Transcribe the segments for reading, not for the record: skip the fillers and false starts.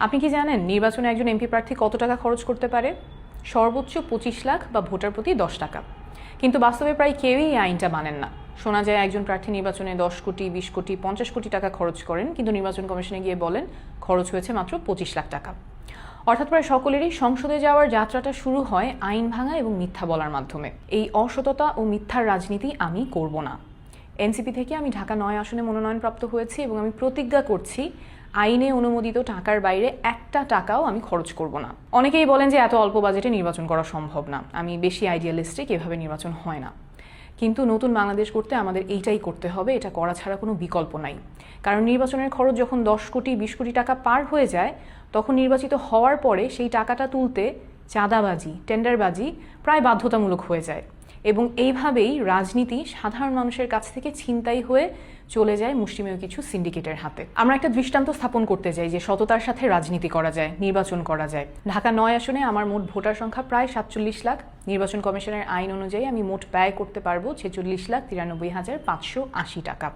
আপনি কি জানেন নির্বাচনে একজন এমপি প্রার্থী কত টাকা খরচ করতে পারে? সর্বোচ্চ 25 লাখ বা ভোটার প্রতি 10 টাকা। কিন্তু বাস্তবে প্রায় কেউই এই আইনটা মানেন না। শোনা যায় একজন প্রার্থী নির্বাচনে 10 কোটি, 20 কোটি, 50 কোটি টাকা খরচ করেন, কিন্তু নির্বাচন কমিশনে গিয়ে বলেন খরচ হয়েছে মাত্র 25 লাখ টাকা। অর্থাৎ প্রায় সকলেরই সংসদে যাওয়ার যাত্রাটা শুরু হয় আইন ভাঙা এবং মিথ্যা বলার মাধ্যমে। এই অসততা ও মিথ্যার রাজনীতি আমি করব না। এনসিপি থেকে আমি ঢাকা 9 আসনে মনোনয়নপ্রাপ্ত হয়েছি এবং আমি প্রতিজ্ঞা করছি আইনে অনুমোদিত টাকার বাইরে একটা টাকাও আমি খরচ করব না। অনেকেই বলেন যে এত অল্প বাজেটে নির্বাচন করা সম্ভব না, আমি বেশি আইডিয়ালিস্টিক, এভাবে নির্বাচন হয় না। কিন্তু নতুন বাংলাদেশ করতে আমাদের এইটাই করতে হবে, এটা করা ছাড়া কোনো বিকল্প নাই। কারণ নির্বাচনের খরচ যখন 10 কোটি 20 কোটি টাকা পার হয়ে যায়, তখন নির্বাচিত হওয়ার পরে সেই টাকাটা তুলতে চাঁদাবাজি, টেন্ডারবাজি প্রায় বাধ্যতামূলক হয়ে যায় এবং এইভাবেই রাজনীতি সাধারণ মানুষের কাছ থেকে ছিনতাই হয়ে চলে যায় মুষ্টিমেয় কিছু সিন্ডিকেটের হাতে। আমরা একটা দৃষ্টান্ত স্থাপন করতে চাই যে সততার সাথে রাজনীতি করা যায়, নির্বাচন করা যায়। ঢাকা 9 আসনে আমার মোট ভোটার সংখ্যা প্রায় 47 লাখ। নির্বাচন কমিশনের আইন অনুযায়ী আমি মোট ব্যয় করতে পারবো 46,93,580 টাকা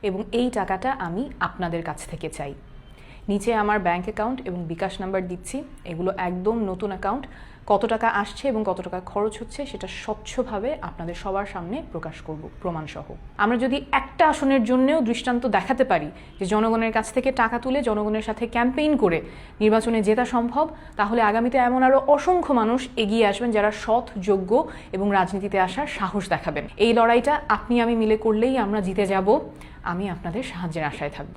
এবং এই টাকাটা আমি আপনাদের কাছ থেকে চাই। নিচে আমার ব্যাংক অ্যাকাউন্ট এবং বিকাশ নাম্বার দিচ্ছি, এগুলো একদম নতুন অ্যাকাউন্ট। কত টাকা আসছে এবং কত টাকা খরচ হচ্ছে সেটা স্বচ্ছভাবে আপনাদের সবার সামনে প্রকাশ করব প্রমাণসহ। আমরা যদি একটা আসনের জন্যও দৃষ্টান্ত দেখাতে পারি যে জনগণের কাছ থেকে টাকা তুলে জনগণের সাথে ক্যাম্পেইন করে নির্বাচনে জেতা সম্ভব, তাহলে আগামীতে এমন আরও অসংখ্য মানুষ এগিয়ে আসবেন যারা সৎ, যোগ্য এবং রাজনীতিতে আসার সাহস দেখাবেন। এই লড়াইটা আপনি আমি মিলে করলেই আমরা জিতে যাব। আমি আপনাদের সাহায্যের আশায় থাকব।